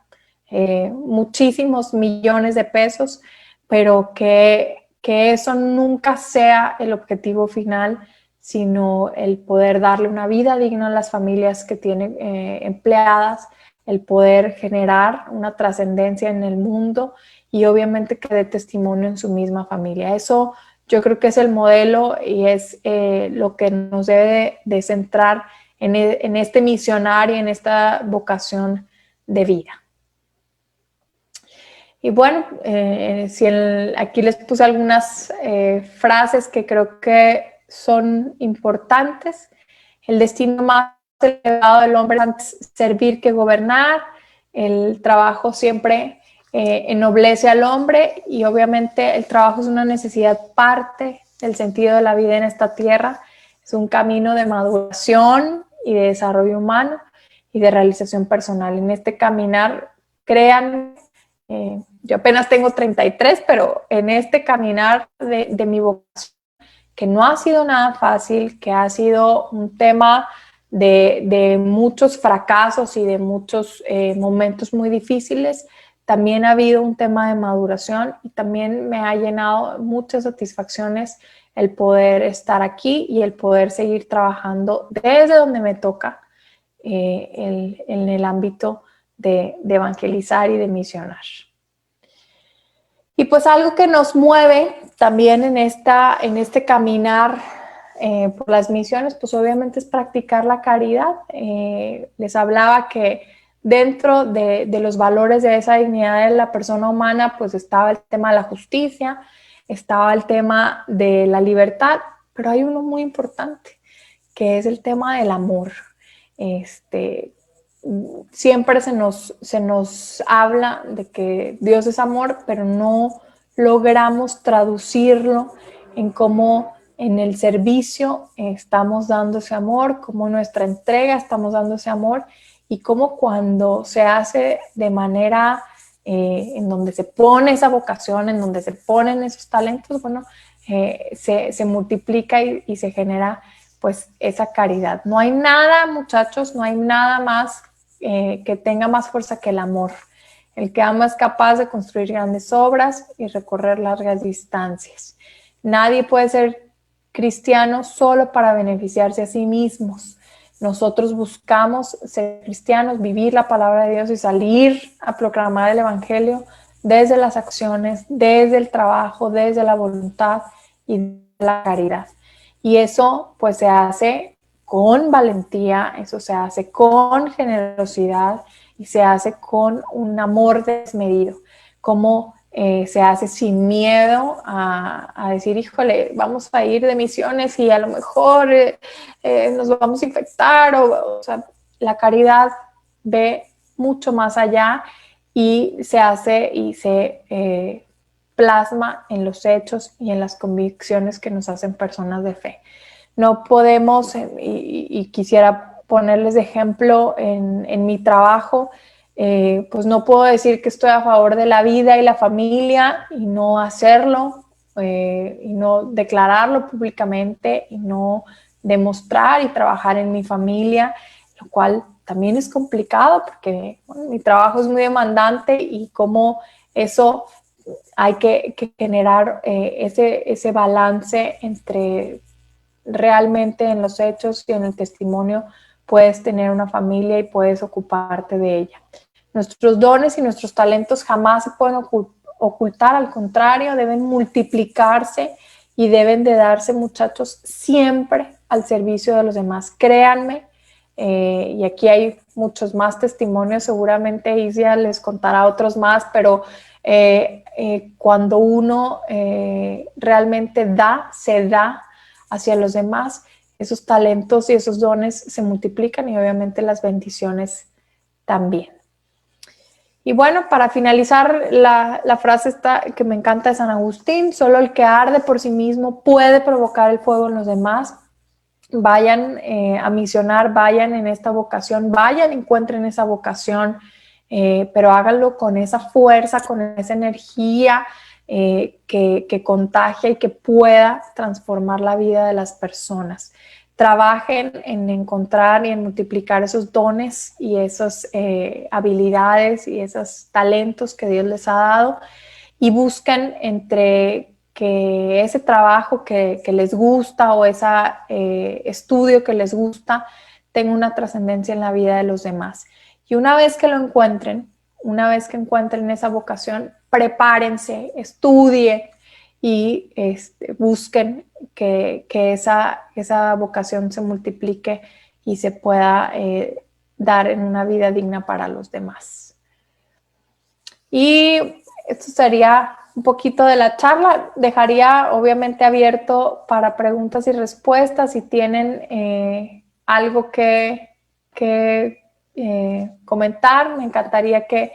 muchísimos millones de pesos, pero que eso nunca sea el objetivo final, sino el poder darle una vida digna a las familias que tienen empleadas, el poder generar una trascendencia en el mundo y obviamente que dé testimonio en su misma familia. Eso yo creo que es el modelo y es lo que nos debe de centrar en este misionario, en esta vocación de vida. Y bueno, aquí les puse algunas frases que creo que son importantes. El destino más elevado del hombre es servir que gobernar. El trabajo siempre ennoblece al hombre, y obviamente el trabajo es una necesidad, parte del sentido de la vida en esta tierra. Es un camino de maduración y de desarrollo humano y de realización personal. En este caminar, créanme, yo apenas tengo 33, pero en este caminar de mi vocación, que no ha sido nada fácil, que ha sido un tema de muchos fracasos y de muchos momentos muy difíciles, también ha habido un tema de maduración, y también me ha llenado muchas satisfacciones el poder estar aquí y el poder seguir trabajando desde donde me toca en el ámbito de evangelizar y de misionar. Y pues algo que nos mueve también en este caminar por las misiones, pues obviamente es practicar la caridad. Les hablaba que dentro de los valores de esa dignidad de la persona humana, pues estaba el tema de la justicia, estaba el tema de la libertad, pero hay uno muy importante, que es el tema del amor. Siempre se nos habla de que Dios es amor, pero no logramos traducirlo en cómo en el servicio estamos dando ese amor, cómo en nuestra entrega estamos dando ese amor, y cómo cuando se hace de manera en donde se pone esa vocación, en donde se ponen esos talentos, bueno, se multiplica y se genera pues esa caridad. No hay nada, muchachos, no hay nada más que tenga más fuerza que el amor. El que ama es capaz de construir grandes obras y recorrer largas distancias. Nadie puede ser cristiano solo para beneficiarse a sí mismos. Nosotros buscamos ser cristianos, vivir la palabra de Dios y salir a proclamar el evangelio desde las acciones, desde el trabajo, desde la voluntad y la caridad. Y eso pues se hace con valentía, eso se hace con generosidad y se hace con un amor desmedido, como se hace sin miedo a decir, híjole, vamos a ir de misiones y a lo mejor nos vamos a infectar, o sea, la caridad ve mucho más allá y se hace y se plasma en los hechos y en las convicciones que nos hacen personas de fe. No podemos, y quisiera ponerles de ejemplo en mi trabajo, pues no puedo decir que estoy a favor de la vida y la familia y no hacerlo, y no declararlo públicamente y no demostrar y trabajar en mi familia, lo cual también es complicado porque bueno, mi trabajo es muy demandante y como eso hay que generar ese balance entre realmente en los hechos y en el testimonio puedes tener una familia y puedes ocuparte de ella. Nuestros dones y nuestros talentos jamás se pueden ocultar, al contrario, deben multiplicarse y deben de darse, muchachos, siempre al servicio de los demás. Créanme, y aquí hay muchos más testimonios, seguramente Isia les contará otros más, pero cuando uno realmente se da hacia los demás, esos talentos y esos dones se multiplican y obviamente las bendiciones también. Y bueno, para finalizar, la frase esta que me encanta de San Agustín: solo el que arde por sí mismo puede provocar el fuego en los demás. Vayan a misionar, vayan en esta vocación, vayan, encuentren esa vocación, pero háganlo con esa fuerza, con esa energía que contagia y que pueda transformar la vida de las personas. Trabajen en encontrar y en multiplicar esos dones y esas habilidades y esos talentos que Dios les ha dado y busquen entre que ese trabajo que les gusta o ese estudio que les gusta tenga una trascendencia en la vida de los demás. Y una vez que lo encuentren, una vez que encuentren esa vocación, prepárense, estudien y busquen que esa vocación se multiplique y se pueda dar en una vida digna para los demás. Y esto sería un poquito de la charla. Dejaría obviamente abierto para preguntas y respuestas. Si tienen algo que comentar, me encantaría que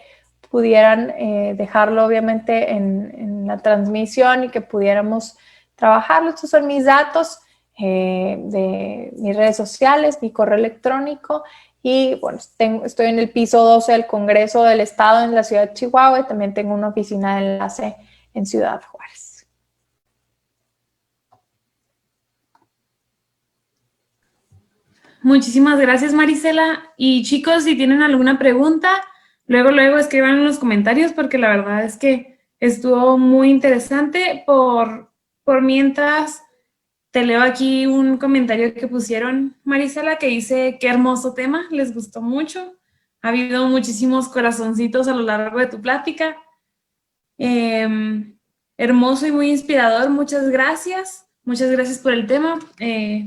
pudieran dejarlo obviamente en la transmisión y que pudiéramos trabajarlo. Estos son mis datos de mis redes sociales, mi correo electrónico. Y bueno, estoy en el piso 12 del Congreso del Estado en la ciudad de Chihuahua y también tengo una oficina de enlace en Ciudad Juárez. Muchísimas gracias, Marisela. Y chicos, si tienen alguna pregunta, luego escriban en los comentarios porque la verdad es que estuvo muy interesante. Por mientras, te leo aquí un comentario que pusieron, Marisela, que dice: qué hermoso tema, les gustó mucho. Ha habido muchísimos corazoncitos a lo largo de tu plática. Hermoso y muy inspirador, muchas gracias. Muchas gracias por el tema,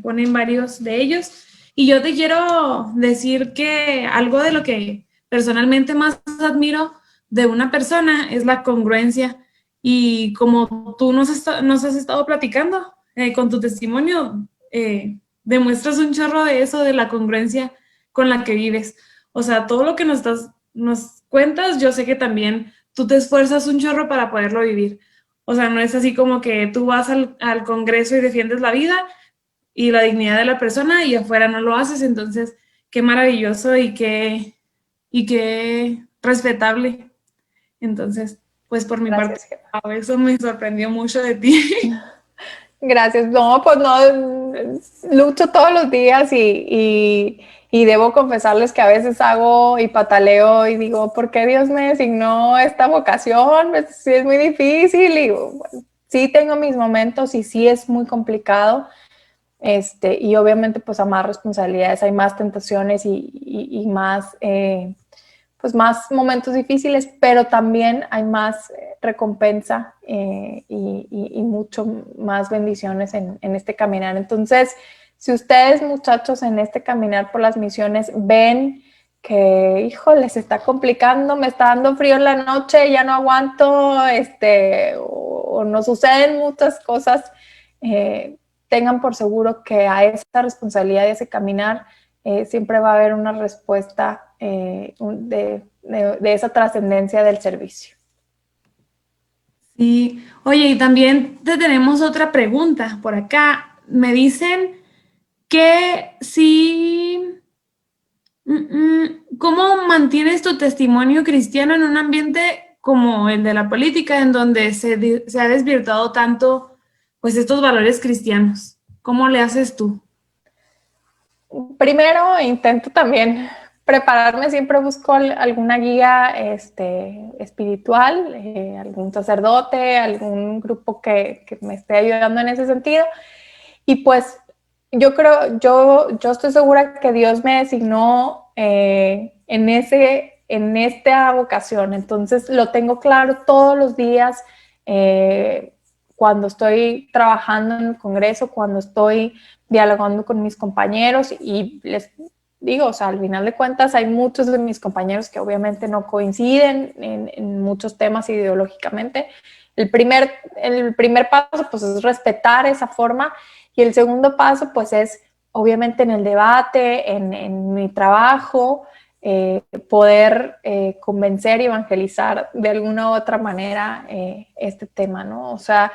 ponen varios de ellos. Y yo te quiero decir que algo de lo que personalmente más admiro de una persona es la congruencia. Y como tú nos has estado platicando con tu testimonio, demuestras un chorro de eso, de la congruencia con la que vives. O sea, todo lo que nos cuentas, yo sé que también tú te esfuerzas un chorro para poderlo vivir. O sea, no es así como que tú vas al Congreso y defiendes la vida y la dignidad de la persona y afuera no lo haces. Entonces, qué maravilloso y qué respetable. Entonces, pues por mi Gracias, parte, eso me sorprendió mucho de ti. Gracias. No, pues no, lucho todos los días y debo confesarles que a veces hago y pataleo y digo, ¿por qué Dios me designó esta vocación? Pues sí, es muy difícil y bueno, sí tengo mis momentos y sí es muy complicado. Y obviamente pues a más responsabilidades hay más tentaciones y más, pues más momentos difíciles, pero también hay más recompensa y mucho más bendiciones en este caminar. Entonces, si ustedes muchachos en este caminar por las misiones ven que, híjole, se está complicando, me está dando frío en la noche, ya no aguanto, o nos suceden muchas cosas, tengan por seguro que a esa responsabilidad y ese caminar siempre va a haber una respuesta de esa trascendencia del servicio. Sí, oye, y también te tenemos otra pregunta por acá. Me dicen que si, ¿cómo mantienes tu testimonio cristiano en un ambiente como el de la política, en donde se ha desvirtuado tanto, pues, estos valores cristianos? ¿Cómo le haces tú? Primero intento también prepararme, siempre busco alguna guía espiritual, algún sacerdote, algún grupo que me esté ayudando en ese sentido. Y pues yo estoy segura que Dios me designó en esta vocación. Entonces lo tengo claro todos los días, cuando estoy trabajando en el Congreso, cuando estoy dialogando con mis compañeros y les digo, o sea, al final de cuentas hay muchos de mis compañeros que obviamente no coinciden en muchos temas ideológicamente. El primer paso pues es respetar esa forma y el segundo paso pues es obviamente en el debate, en mi trabajo, poder convencer y evangelizar de alguna u otra manera este tema, ¿no? O sea,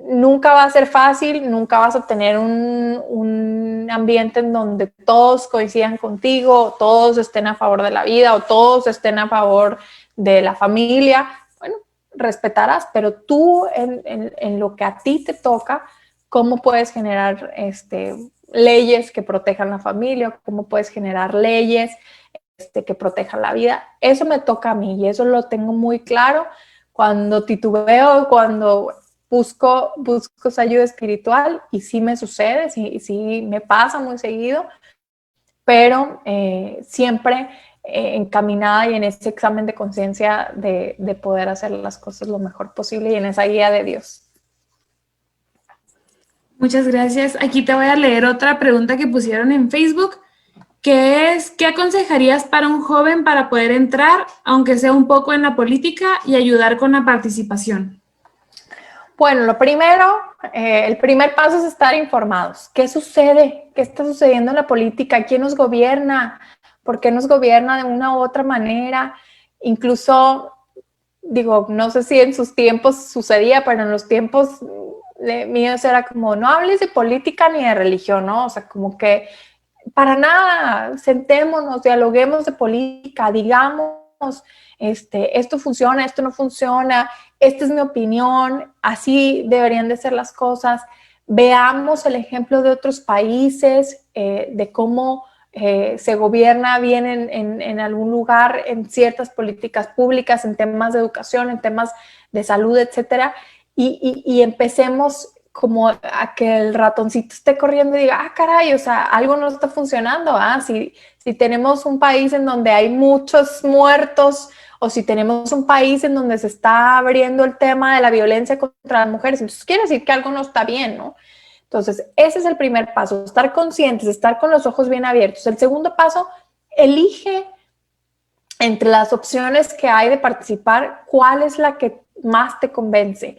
nunca va a ser fácil, nunca vas a tener un ambiente en donde todos coincidan contigo, todos estén a favor de la vida o todos estén a favor de la familia. Bueno, respetarás, pero tú en lo que a ti te toca, ¿cómo puedes generar leyes que protejan la familia? ¿Cómo puedes generar leyes que protejan la vida? Eso me toca a mí y eso lo tengo muy claro. Cuando titubeo, cuando busco esa ayuda espiritual y sí me sucede, sí me pasa muy seguido, pero siempre encaminada y en ese examen de conciencia de poder hacer las cosas lo mejor posible y en esa guía de Dios. Muchas gracias. Aquí te voy a leer otra pregunta que pusieron en Facebook, que es, ¿qué aconsejarías para un joven para poder entrar, aunque sea un poco en la política, y ayudar con la participación? Bueno, lo primero, el primer paso es estar informados. ¿Qué sucede? ¿Qué está sucediendo en la política? ¿Quién nos gobierna? ¿Por qué nos gobierna de una u otra manera? Incluso, digo, no sé si en sus tiempos sucedía, pero en los tiempos míos era como, no hables de política ni de religión, ¿no? O sea, como que para nada, sentémonos, dialoguemos de política, digamos, esto funciona, esto no funciona, esta es mi opinión, así deberían de ser las cosas. Veamos el ejemplo de otros países, de cómo se gobierna bien en algún lugar, en ciertas políticas públicas, en temas de educación, en temas de salud, etcétera, y empecemos como a que el ratoncito esté corriendo y diga, ah, caray, o sea, algo no está funcionando, si tenemos un país en donde hay muchos muertos, o si tenemos un país en donde se está abriendo el tema de la violencia contra las mujeres, entonces quiere decir que algo no está bien, ¿no? Entonces, ese es el primer paso, estar conscientes, estar con los ojos bien abiertos. El segundo paso, elige entre las opciones que hay de participar, ¿cuál es la que más te convence?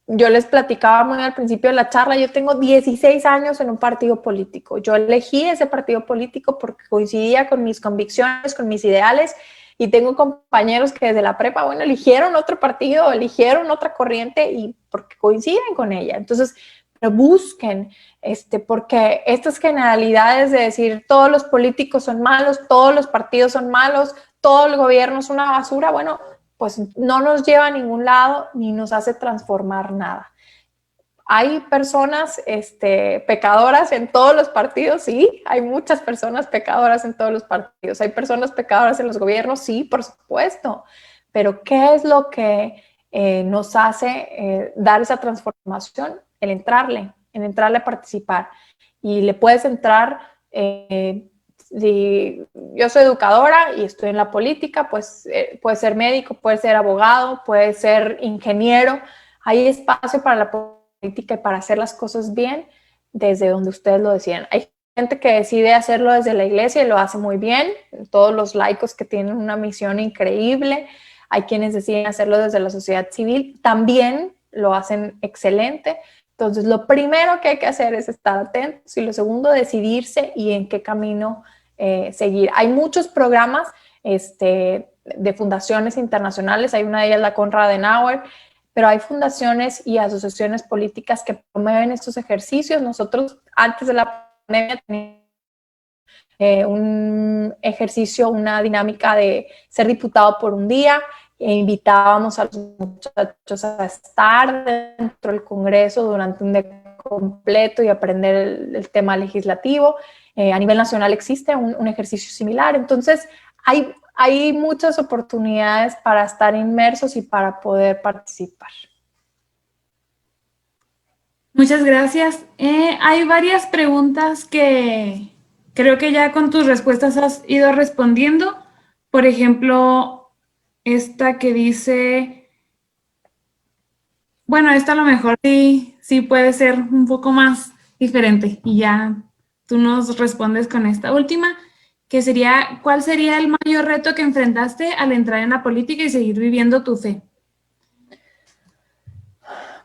Yo les platicaba muy al principio de la charla, yo tengo 16 años en un partido político. Yo elegí ese partido político porque coincidía con mis convicciones, con mis ideales, y tengo compañeros que desde la prepa, bueno, eligieron otro partido, eligieron otra corriente y porque coinciden con ella. Entonces, pero busquen, porque estas generalidades de decir todos los políticos son malos, todos los partidos son malos, todo el gobierno es una basura, bueno, pues no nos lleva a ningún lado ni nos hace transformar nada. hay personas pecadoras en todos los partidos, sí, hay muchas personas pecadoras en todos los partidos, hay personas pecadoras en los gobiernos, sí, por supuesto, pero ¿qué es lo que nos hace dar esa transformación? El entrarle a participar. Y le puedes entrar, si yo soy educadora y estoy en la política, pues puede ser médico, puede ser abogado, puede ser ingeniero, hay espacio para la política y para hacer las cosas bien desde donde ustedes lo deciden. Hay gente que decide hacerlo desde la iglesia y lo hace muy bien, todos los laicos que tienen una misión increíble, hay quienes deciden hacerlo desde la sociedad civil, también lo hacen excelente. Entonces, lo primero que hay que hacer es estar atentos y lo segundo, decidirse y en qué camino seguir. Hay muchos programas de fundaciones internacionales, hay una de ellas la Konrad Adenauer, pero hay fundaciones y asociaciones políticas que promueven estos ejercicios. Nosotros, antes de la pandemia, teníamos un ejercicio, una dinámica de ser diputado por un día, e invitábamos a los muchachos a estar dentro del Congreso durante un día completo y aprender el tema legislativo. A nivel nacional existe un ejercicio similar. Entonces, hay muchas oportunidades para estar inmersos y para poder participar. Muchas gracias. Hay varias preguntas que creo que ya con tus respuestas has ido respondiendo. Por ejemplo, esta que dice, bueno, esta a lo mejor sí puede ser un poco más diferente y ya tú nos respondes con esta última, que sería, ¿cuál sería el mayor reto que enfrentaste al entrar en la política y seguir viviendo tu fe?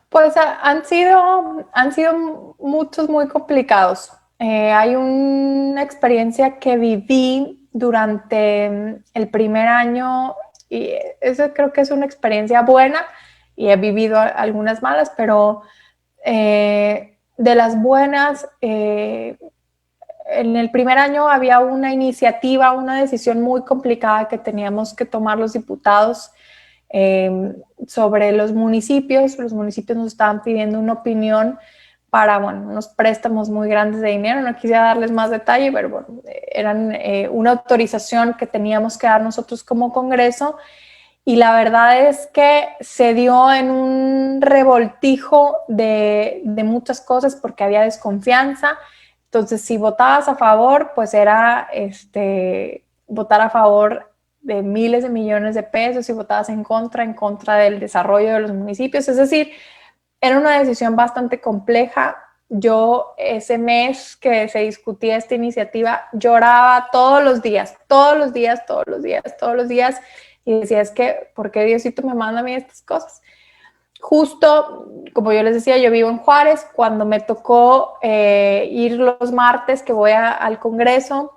Pues han sido muchos muy complicados. Hay una experiencia que viví durante el primer año y eso creo que es una experiencia buena y he vivido algunas malas, pero de las buenas, en el primer año había una iniciativa, una decisión muy complicada que teníamos que tomar los diputados sobre los municipios. Los municipios nos estaban pidiendo una opinión para, bueno, unos préstamos muy grandes de dinero. No quisiera darles más detalle, pero bueno, eran una autorización que teníamos que dar nosotros como Congreso. Y la verdad es que se dio en un revoltijo de muchas cosas porque había desconfianza. Entonces, si votabas a favor, pues era votar a favor de miles de millones de pesos, y votabas en contra del desarrollo de los municipios. Es decir, era una decisión bastante compleja. Yo ese mes que se discutía esta iniciativa lloraba todos los días, y decía, es que, ¿por qué Diosito me manda a mí estas cosas? Justo, como yo les decía, yo vivo en Juárez. Cuando me tocó ir los martes que voy al Congreso,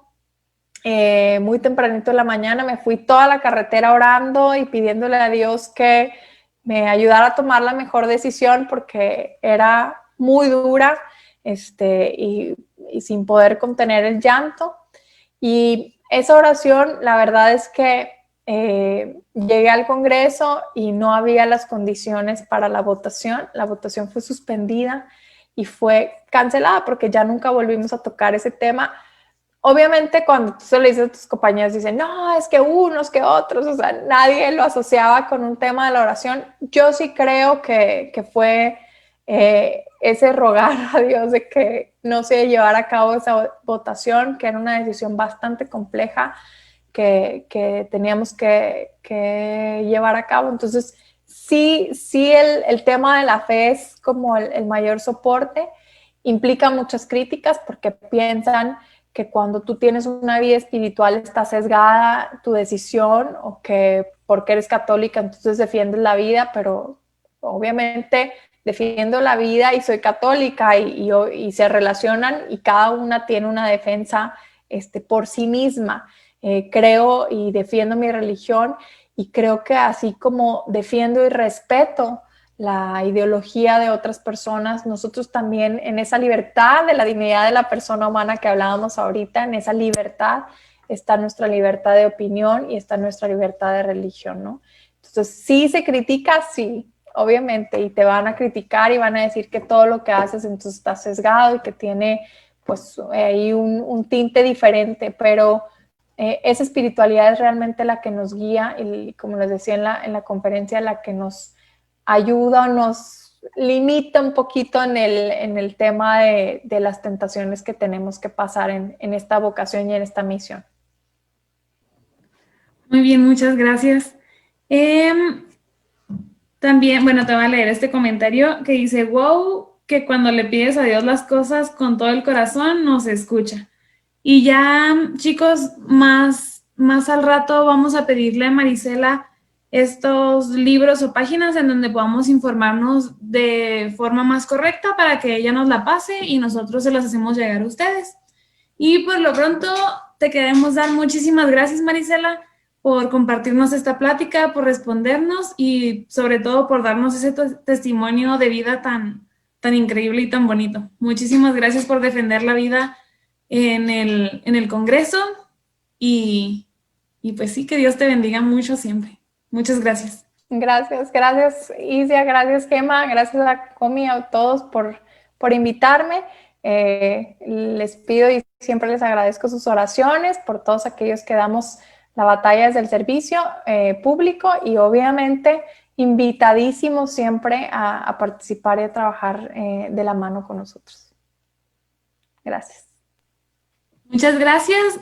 muy tempranito en la mañana, me fui toda la carretera orando y pidiéndole a Dios que me ayudara a tomar la mejor decisión porque era muy dura y sin poder contener el llanto. Y esa oración, la verdad es que llegué al Congreso y no había las condiciones para la votación. La votación fue suspendida y fue cancelada porque ya nunca volvimos a tocar ese tema. Obviamente cuando tú se lo dices a tus compañeros dicen, no, es que unos que otros, o sea, nadie lo asociaba con un tema de la oración. Yo sí creo que fue ese rogar a Dios de que no se llevara a cabo esa votación, que era una decisión bastante compleja que teníamos que llevar a cabo. Entonces, sí el tema de la fe es como el mayor soporte. Implica muchas críticas porque piensan que cuando tú tienes una vida espiritual está sesgada tu decisión, o que porque eres católica entonces defiendes la vida, pero obviamente defiendo la vida y soy católica y se relacionan y cada una tiene una defensa por sí misma. Creo y defiendo mi religión y creo que así como defiendo y respeto la ideología de otras personas, nosotros también en esa libertad de la dignidad de la persona humana que hablábamos ahorita, en esa libertad está nuestra libertad de opinión y está nuestra libertad de religión, ¿no? Entonces, sí se critica, sí, obviamente, y te van a criticar y van a decir que todo lo que haces entonces está sesgado y que tiene pues ahí un tinte diferente, pero esa espiritualidad es realmente la que nos guía y, como les decía en la conferencia, la que nos ayuda o nos limita un poquito en el tema de las tentaciones que tenemos que pasar en esta vocación y en esta misión. Muy bien, muchas gracias. También, bueno, te voy a leer este comentario que dice, wow, que cuando le pides a Dios las cosas con todo el corazón, nos escucha. Y ya, chicos, más al rato vamos a pedirle a Marisela estos libros o páginas en donde podamos informarnos de forma más correcta para que ella nos la pase y nosotros se las hacemos llegar a ustedes. Y por lo pronto, te queremos dar muchísimas gracias, Marisela, por compartirnos esta plática, por respondernos y sobre todo por darnos ese testimonio de vida tan increíble y tan bonito. Muchísimas gracias por defender la vida en el Congreso y pues sí, que Dios te bendiga mucho siempre. Muchas gracias. Gracias Isia, gracias Gemma, gracias a Comi, a todos por invitarme. Les pido y siempre les agradezco sus oraciones por todos aquellos que damos la batalla desde el servicio público y obviamente invitadísimos siempre a participar y a trabajar de la mano con nosotros. Gracias. Muchas gracias.